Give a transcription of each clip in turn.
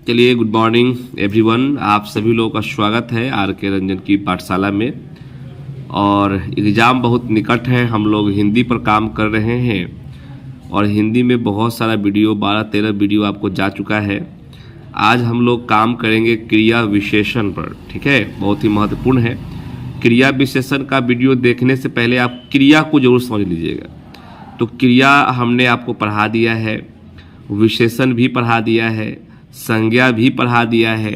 चलिए, good morning everyone. आप सभी लोगों का स्वागत है आर के रंजन की पाठशाला में। और एग्ज़ाम बहुत निकट है, हम लोग हिंदी पर काम कर रहे हैं और हिंदी में बहुत सारा वीडियो 12-13 वीडियो आपको जा चुका है। आज हम लोग काम करेंगे क्रिया विशेषण पर। ठीक है, बहुत ही महत्वपूर्ण है। क्रिया विशेषण का वीडियो देखने से पहले आप क्रिया को जरूर समझ लीजिएगा। तो क्रिया हमने आपको पढ़ा दिया है, विशेषण भी पढ़ा दिया है, संज्ञा भी पढ़ा दिया है।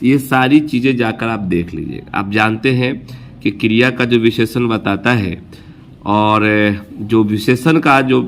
ये सारी चीज़ें जाकर आप देख लीजिएगा। आप जानते हैं कि क्रिया का जो विशेषण बताता है और जो विशेषण का जो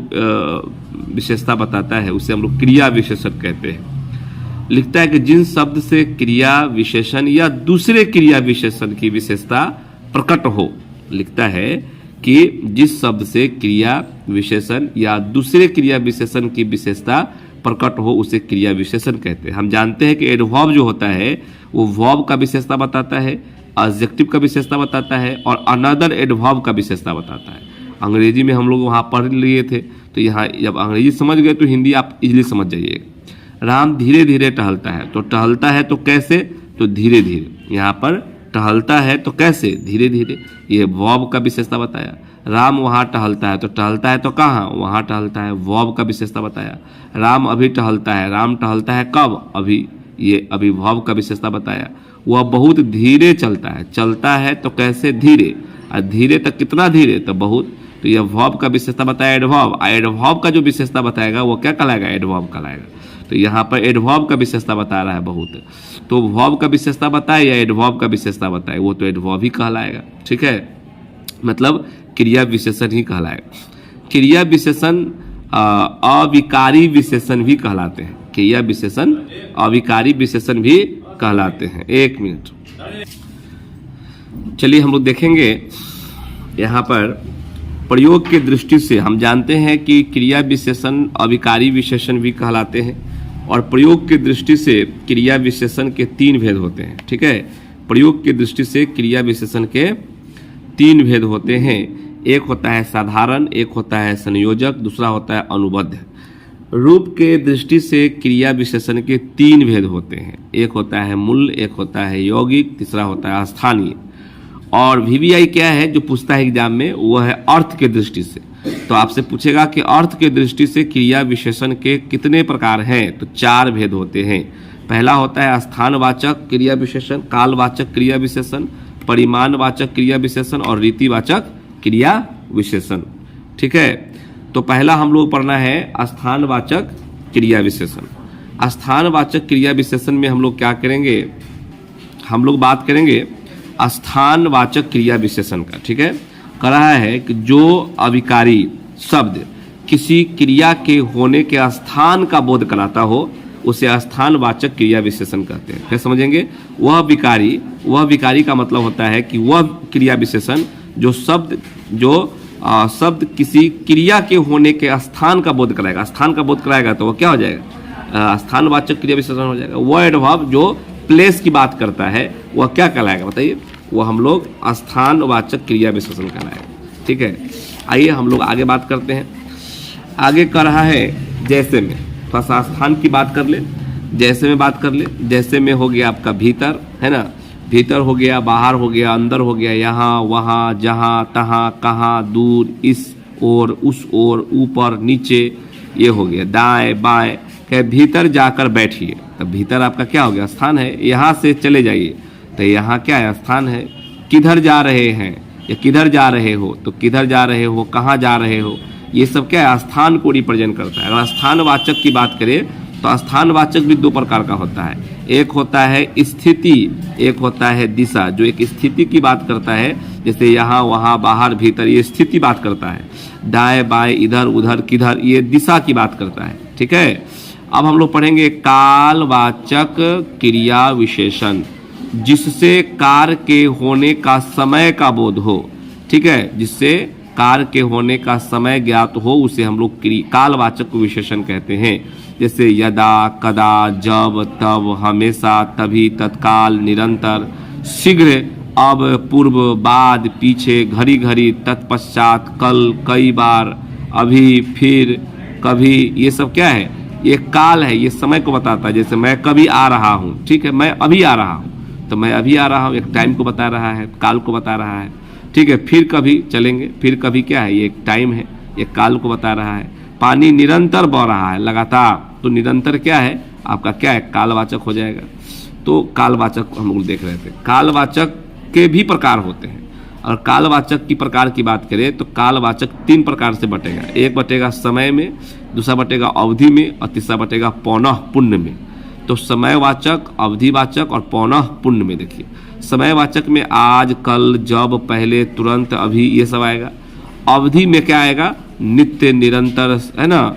विशेषता बताता है उसे हम लोग क्रिया विशेषण कहते हैं। लिखता है कि जिन शब्द से क्रिया विशेषण या दूसरे क्रिया विशेषण की विशेषता प्रकट हो। लिखता है कि जिस शब्द से क्रिया विशेषण या दूसरे क्रिया विशेषण की विशेषता प्रकट हो उसे क्रिया विशेषण कहते हैं। हम जानते हैं कि एडवर्ब जो होता है वो वर्ब का विशेषता बताता है, एडजेक्टिव का विशेषता बताता है और अनदर एडवर्ब का विशेषता बताता है। अंग्रेजी में हम लोग वहाँ पढ़ लिए थे, तो यहाँ जब अंग्रेजी समझ गए तो हिंदी आप इजीली समझ जाइएगा। राम धीरे धीरे टहलता है, तो टहलता है तो कैसे? तो धीरे धीरे। यहाँ पर टहलता है तो कैसे? धीरे धीरे। ये वर्ब का विशेषता बताया। राम वहाँ टहलता है, तो टहलता है तो कहाँ? वहाँ टहलता है, वर्ब का विशेषता बताया। राम अभी टहलता है, राम टहलता है कब? अभी। ये अभी वर्ब का विशेषता बताया। वह बहुत धीरे चलता है, चलता है तो कैसे? धीरे। और धीरे तक कितना धीरे? तो बहुत। तो यह वर्ब का विशेषता बताया एडवर्ब। एडवर्ब का जो विशेषता बताएगा वो क्या कहलाएगा? एडवर्ब कहलाएगा। तो यहाँ पर एडवर्ब का विशेषता बता रहा है बहुत। तो वर्ब का विशेषता बताए या एडवर्ब का विशेषता बताए, वो तो एडवर्ब ही कहलाएगा। ठीक है, मतलब क्रिया विशेषण ही कहलाएगा। क्रिया विशेषण अविकारी विशेषण भी कहलाते हैं। क्रिया विशेषण अविकारी विशेषण भी कहलाते हैं। एक मिनट, चलिए हम लोग देखेंगे यहाँ पर प्रयोग के दृष्टि से। हम जानते हैं कि क्रिया विशेषण अविकारी विशेषण भी कहलाते हैं और प्रयोग की दृष्टि से क्रिया विशेषण के 3 भेद होते हैं। ठीक है, प्रयोग की दृष्टि से क्रिया विशेषण के 3 भेद होते हैं। एक होता है साधारण, एक होता है संयोजक, दूसरा होता है अनुबद्ध। रूप के दृष्टि से क्रिया विशेषण के 3 भेद होते हैं। एक होता है मूल, एक होता है यौगिक, तीसरा होता है स्थानीय। और VBI क्या है जो पूछता है एग्जाम में, वो है अर्थ के दृष्टि से। तो आपसे पूछेगा कि अर्थ के दृष्टि से क्रिया विशेषण के कितने प्रकार हैं? तो 4 भेद होते हैं। पहला होता है स्थानवाचक क्रिया विशेषण, कालवाचक क्रिया विशेषण, परिमाणवाचक क्रिया विशेषण और रीतिवाचक क्रिया विशेषण। ठीक है, तो पहला हम लोग पढ़ना है स्थानवाचक क्रिया विशेषण। स्थानवाचक क्रिया विशेषण में हम लोग क्या करेंगे? हम लोग बात करेंगे स्थानवाचक क्रिया विशेषण का। ठीक है, कह रहा है कि जो अविकारी शब्द किसी क्रिया के होने के स्थान का बोध कराता हो उसे स्थानवाचक क्रिया विशेषण कहते हैं। फिर समझेंगे, वह विकारी का मतलब होता है कि वह क्रिया विशेषण जो शब्द किसी क्रिया के होने के स्थान का बोध कराएगा। स्थान का बोध कराएगा तो वो क्या हो जाएगा? स्थानवाचक क्रिया विशेषण हो जाएगा। वह एडवर्ब जो प्लेस की बात करता है वह क्या कहलाएगा? बताइए, वो हम लोग स्थानवाचक क्रिया विशेषण कहलाएगा। ठीक है, आइए हम लोग आगे बात करते हैं। आगे कर रहा है जैसे में, थोड़ा सा स्थान की बात कर ले, जैसे में बात कर ले। जैसे में हो गया आपका भीतर, है ना, भीतर हो गया, बाहर हो गया, अंदर हो गया, यहाँ वहाँ जहाँ तहाँ कहाँ, दूर, इस ओर उस ओर, ऊपर नीचे, ये हो गया दाएं बाएं। कहे भीतर जाकर बैठिए, तो भीतर आपका क्या हो गया? स्थान है। यहाँ से चले जाइए, तो यहाँ क्या है? स्थान है। किधर जा रहे हैं या किधर जा रहे हो, तो किधर जा रहे हो, कहाँ जा रहे हो, ये सब क्या है? स्थान को रिप्रेजेंट करता है। अगर स्थानवाचक की बात करें तो स्थानवाचक भी 2 प्रकार का होता है। एक होता है स्थिति, एक होता है दिशा। जो एक स्थिति की बात करता है, जैसे यहाँ वहाँ बाहर भीतर, ये स्थिति बात करता है। दाएं बाएं इधर उधर किधर, ये दिशा की बात करता है। ठीक है, अब हम लोग पढ़ेंगे कालवाचक क्रिया विशेषण, जिससे कार्य के होने का समय का बोध हो। ठीक है, जिससे कार्य के होने का समय ज्ञात हो उसे हम लोग कालवाचक विशेषण कहते हैं। जैसे यदा, कदा, जब, तब, हमेशा, तभी, तत्काल, निरंतर, शीघ्र, अब, पूर्व, बाद, पीछे, घड़ी घड़ी, तत्पश्चात, कल, कई बार, अभी, फिर, कभी। ये सब क्या है? ये काल है, ये समय को बताता है। जैसे मैं कभी आ रहा हूँ, ठीक है, मैं अभी आ रहा हूँ, तो मैं अभी आ रहा हूँ एक टाइम को बता रहा है, काल को बता रहा है, ठीक है। फिर कभी चलेंगे, फिर कभी क्या है, ये एक टाइम है, एक काल को बता रहा है। पानी निरंतर बह रहा है लगातार, तो निरंतर क्या है आपका, क्या है, कालवाचक हो जाएगा। तो कालवाचक हम लोग देख रहे थे। कालवाचक के भी प्रकार होते हैं, और कालवाचक की प्रकार की बात करें तो कालवाचक 3 प्रकार से बटेगा। एक बटेगा समय में, दूसरा बटेगा अवधि में, और तीसरा बटेगा पौनः पुण्य में। तो समयवाचक, अवधिवाचक और पौनः पुण्य में देखिए, समयवाचक में आज, कल, जब, पहले, तुरंत, अभी, ये सब आएगा। अवधि में क्या आएगा, नित्य, निरंतर, है ना,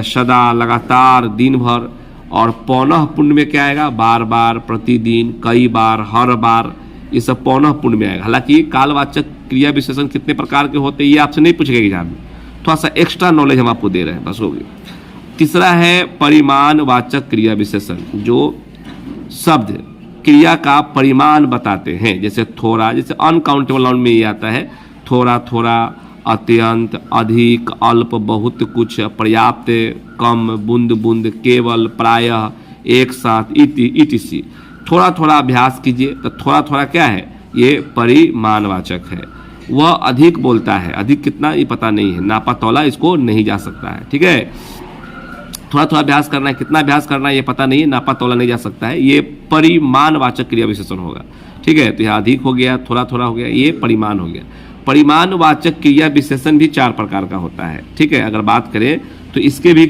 सदा, लगातार, दिन भर। और पौनः पुण्य में क्या आएगा, बार बार, प्रतिदिन, कई बार, हर बार, ये सब पौनः पुण्य में आएगा। हालांकि कालवाचक क्रिया विशेषण कितने प्रकार के होते हैं ये आपसे नहीं पूछेगा एग्जाम में, थोड़ा सा एक्स्ट्रा नॉलेज हम आपको दे रहे हैं, बस हो गई। तीसरा है परिमाणवाचक क्रिया विशेषण, जो शब्द क्रिया का परिमाण बताते हैं। जैसे थोड़ा, जैसे अनकाउंटेबल नाउन में ये आता है, थोड़ा थोड़ा, अत्यंत, अधिक, अल्प, बहुत, कुछ, पर्याप्त, कम, बूंद बूंद, केवल, प्रायः, एक साथ, इतिसी। थोड़ा थोड़ा अभ्यास कीजिए। तो थोड़ा थोड़ा क्या है, ये परिमाणवाचक है। वह अधिक बोलता है, अधिक कितना ये पता नहीं है, नापा तौला इसको नहीं जा सकता है, ठीक है। थोड़ा थोड़ा अभ्यास करना है, कितना अभ्यास करना है ये पता नहीं है, नापा तौला नहीं जा सकता है, ये परिमाणवाचक क्रिया विशेषण होगा, ठीक है। तो यहाँ अधिक हो गया, थोड़ा थोड़ा हो गया, ये परिमाण हो गया। परिमाणवाचक क्रिया विशेषण भी 4 प्रकार का होता है, ठीक है। अगर बात करें तो इसके भी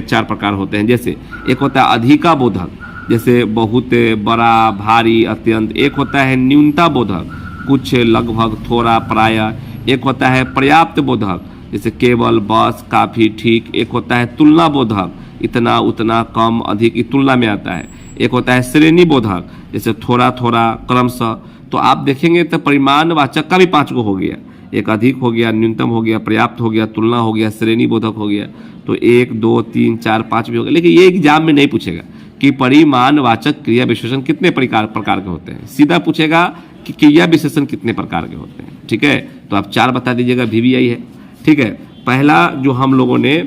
4 प्रकार होते हैं। जैसे एक होता है अधिका बोधक, जैसे बहुत, बड़ा, भारी, अत्यंत। एक होता है न्यूनता बोधक, कुछ, लगभग, थोड़ा, प्रायः। एक होता है पर्याप्त बोधक, जैसे केवल, बस, काफ़ी, ठीक। एक होता है तुलना बोधक, इतना, उतना, कम, अधिक, ये तुलना में आता है। एक होता है श्रेणी बोधक, जैसे थोड़ा थोड़ा, क्रमशः। तो आप देखेंगे तो परिमाणवाचक का भी 5 गो हो गया, एक अधिक हो गया, न्यूनतम हो गया, पर्याप्त हो गया, तुलना हो गया, श्रेणी बोधक हो गया। तो 1, 2, 3, 4, 5 भी हो गया। लेकिन ये एग्जाम में नहीं पूछेगा कि परिमाणवाचक क्रिया विशेषण कितने प्रकार के होते हैं, सीधा पूछेगा कि क्रिया विशेषण कितने प्रकार के होते हैं, ठीक है। तो आप 4 बता दीजिएगा, VVI है, ठीक है। पहला जो हम लोगों ने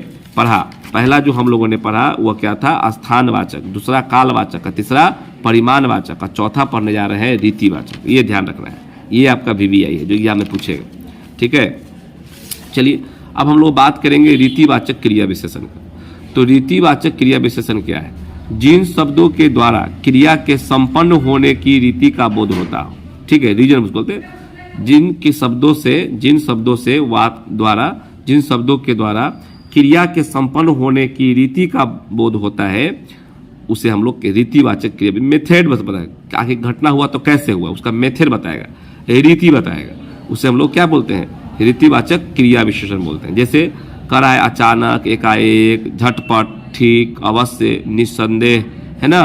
पढ़ा वह क्या था, स्थानवाचक, दूसरा कालवाचक, तीसरा परिमाणवाचक, और चौथा पढ़ने जा रहे हैं रीतिवाचक। ये ध्यान रखना है, ये आपका VVI है जो एग्जाम में पूछेगा, ठीक है। चलिए अब हम लोग बात करेंगे रीतिवाचक क्रिया विशेषण का। तो रीतिवाचक क्रिया विशेषण क्या है, जिन शब्दों के द्वारा क्रिया के संपन्न होने की रीति का बोध होता हो, ठीक है। रीजन बोलते हैं, जिन शब्दों के द्वारा क्रिया के संपन्न होने की रीति का बोध होता है, उसे हम लोग के रीतिवाचक क्रिया, मेथड बस बताएगा, आखिर घटना हुआ तो कैसे हुआ, उसका मेथड बताएगा, रीति बताएगा, उसे हम लोग क्या बोलते हैं, रीतिवाचक क्रिया विशेषण बोलते हैं। जैसे कराए, अचानक, एकाएक, झटपट, ठीक, अवश्य, निस्संदेह, है ना,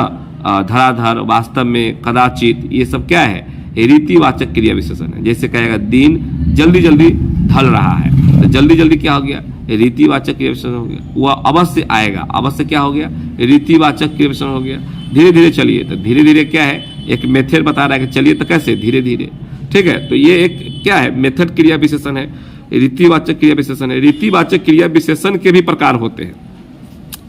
धराधर, वास्तव में, कदाचित, ये सब क्या है, रीतिवाचक क्रिया विशेषण है। जैसे कहेगा दिन जल्दी जल्दी ढल रहा है, तो जल्दी जल्दी क्या हो गया, रीतिवाचक क्रिया विशेषण हो गया। वह अवश्य आएगा, अवश्य क्या हो गया, रीतिवाचक क्रिया विशेषण हो गया। धीरे धीरे चलिए, तो धीरे धीरे क्या है, एक मेथड बता रहा है कि चलिए तो कैसे, धीरे धीरे, ठीक है। तो ये एक क्या है, मेथड क्रिया विशेषण है, रीतिवाचक क्रिया विशेषण है। रीतिवाचक क्रिया विशेषण के भी प्रकार होते हैं,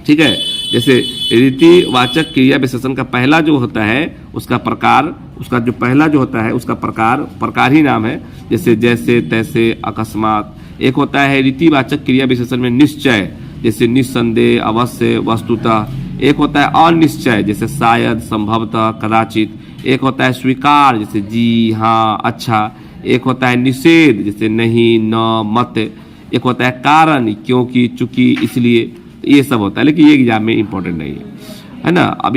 ठीक है। जैसे रीतिवाचक क्रिया विशेषण का पहला जो होता है उसका प्रकार, उसका जो पहला जो होता है उसका प्रकार ही नाम है, जैसे जैसे, तैसे, अकस्मात। एक होता है रीतिवाचक क्रिया विशेषण में निश्चय, जैसे निस्संदेह, अवश्य, वस्तुतः। एक होता है अनिश्चय, जैसे शायद, संभवतः, कदाचित। एक होता है स्वीकार, जैसे जी, हाँ, अच्छा। एक होता है निषेध, जैसे नहीं, न, मत। एक होता है कारण, क्योंकि, चूंकि, इसलिए, ये सब होता है। लेकिन ये एग्जाम में इंपॉर्टेंट नहीं है ना। अब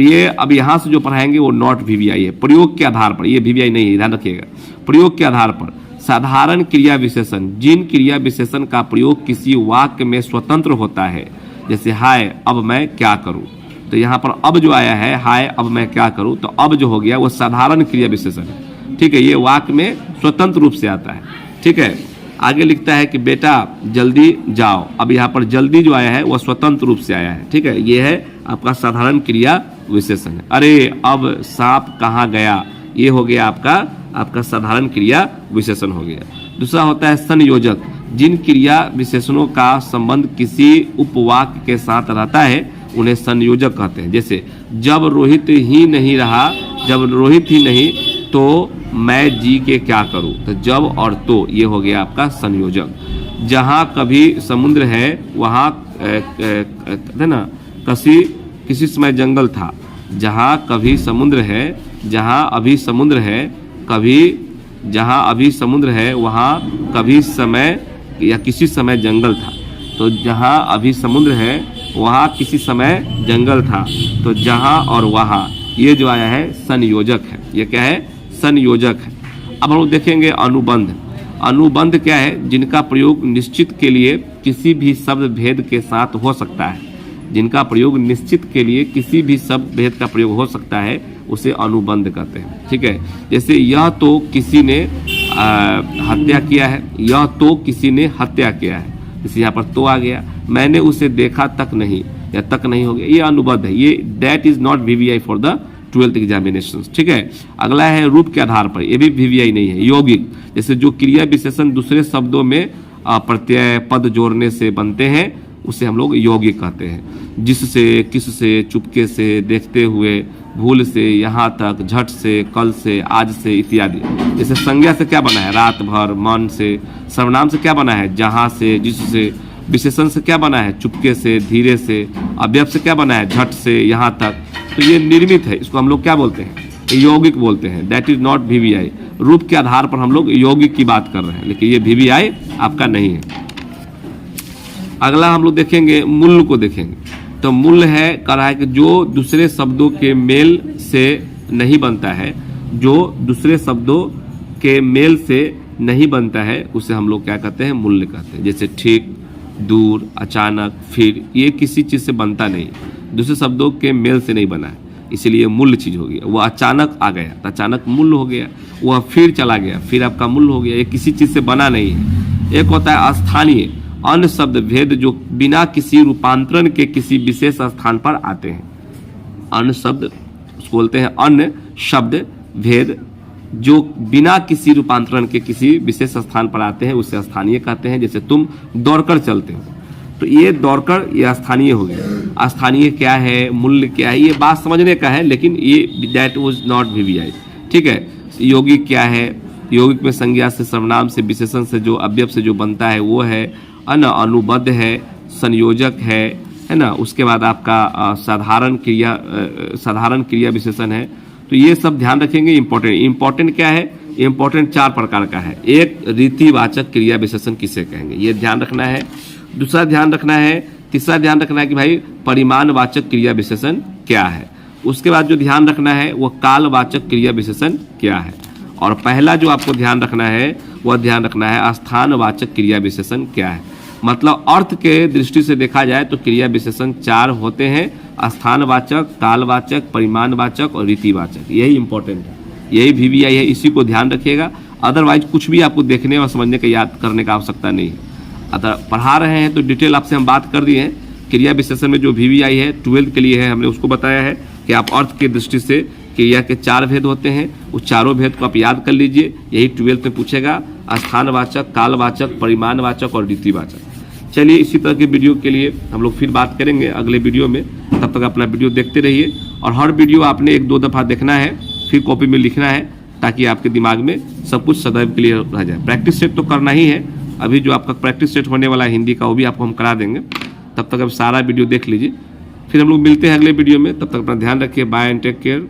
यहाँ से जो पढ़ाएंगे वो नॉट VVI है, प्रयोग के आधार पर, ये VVI नहीं है, ध्यान रखिएगा। प्रयोग के आधार पर साधारण क्रिया विशेषण, जिन क्रिया विशेषण का प्रयोग किसी वाक्य में स्वतंत्र होता है, जैसे हाय, अब मैं क्या करूं। तो यहाँ पर अब जो आया है, हाय, अब मैं क्या करूं, तो अब जो हो गया वो साधारण क्रिया विशेषण है, ठीक है। ये वाक्य में स्वतंत्र रूप से आता है, ठीक है। आगे लिखता है कि बेटा जल्दी जाओ, अब यहाँ पर जल्दी जो आया है वह स्वतंत्र रूप से आया है, ठीक है। ये है आपका साधारण क्रिया विशेषण है। अरे अब सांप कहाँ गया, ये हो गया आपका साधारण क्रिया विशेषण हो गया। दूसरा होता है संयोजक, जिन क्रिया विशेषणों का संबंध किसी उपवाक्य के साथ रहता है उन्हें संयोजक कहते हैं। जैसे जब रोहित ही नहीं रहा, जब रोहित ही नहीं तो मैं जी के क्या करूं, तो जब और तो ये हो गया आपका संयोजक। जहां कभी समुद्र है वहां है ना किसी समय जंगल था। जहां कभी समुद्र है, जहां अभी समुद्र है, कभी जहां अभी समुद्र है वहां कभी समय या किसी समय जंगल था। तो जहां अभी समुद्र है वहां किसी समय जंगल था। तो जहां और वहां ये जो आया है संयोजक है। ये क्या है? संयोजक है। अब हम लोग देखेंगे अनुबंध। अनुबंध क्या है? जिनका प्रयोग निश्चित के लिए किसी भी शब्द भेद के साथ हो सकता है। जिनका प्रयोग निश्चित के लिए किसी भी शब्द भेद का प्रयोग हो सकता है उसे अनुबंध कहते हैं। ठीक है, जैसे यह तो किसी ने हत्या किया है, यह तो किसी ने हत्या किया है, जैसे यहाँ पर तो आ गया। मैंने उसे देखा तक नहीं, या तक नहीं हो गया, ये अनुबंध है। ये that is not VVI for the 12th examination. ठीक है, अगला है रूप के आधार पर, ये भी VVI नहीं है। यौगिक, जैसे जो क्रिया विशेषण दूसरे शब्दों में प्रत्यय पद जोड़ने से बनते हैं उसे हम लोग यौगिक कहते हैं। जिससे, किससे, चुपके से, देखते हुए, भूल से, यहाँ तक, झट से, कल से, आज से इत्यादि। जैसे संज्ञा से क्या बना है? रात भर। मन से, सर्वनाम से क्या बना है? जहाँ से, जिससे। विशेषण से क्या बना है? चुपके से, धीरे से। अवयव से क्या बना है? झट से, यहाँ तक। तो ये निर्मित है, इसको हम लोग क्या बोलते हैं? यौगिक बोलते हैं। That is not VVI। रूप के आधार पर हम लोग यौगिक की बात कर रहे हैं, लेकिन ये VVI आपका नहीं है। अगला हम लोग देखेंगे मूल्य को देखेंगे। तो मूल्य है कह रहा है कि जो दूसरे शब्दों के मेल से नहीं बनता है, जो दूसरे शब्दों के मेल से नहीं बनता है उसे हम लोग क्या कहते हैं? मूल्य कहते हैं। जैसे ठीक, दूर, अचानक, फिर, ये किसी चीज़ से बनता नहीं, दूसरे शब्दों के मेल से नहीं बना है, इसलिए मूल्य चीज़ हो गया। वह अचानक आ गया तो अचानक मूल्य हो गया। वह फिर चला गया, फिर आपका मूल्य हो गया। ये किसी चीज़ से बना नहीं है। एक होता है अस्थानीय, अन्य शब्द भेद जो बिना किसी रूपांतरण के किसी विशेष स्थान पर आते हैं। अन्य शब्द उसको बोलते हैं अन्य शब्द भेद जो बिना किसी रूपांतरण के किसी विशेष स्थान पर आते हैं उसे स्थानीय कहते हैं। जैसे तुम दौड़कर चलते हो, तो ये दौड़कर ये स्थानीय हो गया। स्थानीय क्या है, मूल्य क्या है, ये बात समझने का है, लेकिन ये दैट वाज नॉट VVI। ठीक है, यौगिक क्या है? यौगिक में संज्ञा से, सर्वनाम से, विशेषण से, जो अवयव से जो बनता है वो है अनुबंध है, संयोजक है ना। उसके बाद आपका साधारण क्रिया विशेषण है। तो ये सब ध्यान रखेंगे। इंपॉर्टेंट क्या है? इंपॉर्टेंट 4 प्रकार का है। एक, रीतिवाचक क्रिया विशेषण किसे कहेंगे, ये ध्यान रखना है। दूसरा ध्यान रखना है, तीसरा ध्यान रखना है कि भाई परिमाणवाचक क्रिया विशेषण क्या है। उसके बाद जो ध्यान रखना है वो कालवाचक क्रिया विशेषण क्या है। और पहला जो आपको ध्यान रखना है वह ध्यान रखना है स्थानवाचक क्रिया विशेषण क्या है। मतलब अर्थ के दृष्टि से देखा जाए तो क्रिया विशेषण 4 होते हैं: स्थानवाचक, कालवाचक, परिमाणवाचक और रीतिवाचक। यही इंपॉर्टेंट है, यही VVI है, इसी को ध्यान रखिएगा। अदरवाइज कुछ भी आपको देखने और समझने का याद करने का आवश्यकता नहीं है। अगर पढ़ा रहे हैं तो डिटेल आपसे हम बात कर दिए हैं। क्रिया विशेषण में जो VVI है 12th के लिए है, हमने उसको बताया है कि आप अर्थ के दृष्टि से क्रिया के 4 भेद होते हैं, उस चारों भेद को आप याद कर लीजिए। यही 12th में पूछेगा: स्थानवाचक, कालवाचक, परिमाणवाचक और रीतिवाचक। चलिए, इसी तरह के वीडियो के लिए हम लोग फिर बात करेंगे अगले वीडियो में। तब तक अपना वीडियो देखते रहिए, और हर वीडियो आपने 1-2 दफ़ा देखना है, फिर कॉपी में लिखना है, ताकि आपके दिमाग में सब कुछ सदैव के लिए रह जाए। प्रैक्टिस सेट तो करना ही है। अभी जो आपका प्रैक्टिस सेट होने वाला है हिंदी का, वो भी आपको हम करा देंगे। तब तक अब सारा वीडियो देख लीजिए, फिर हम लोग मिलते हैं अगले वीडियो में। तब तक अपना ध्यान रखिए। Bye and take care.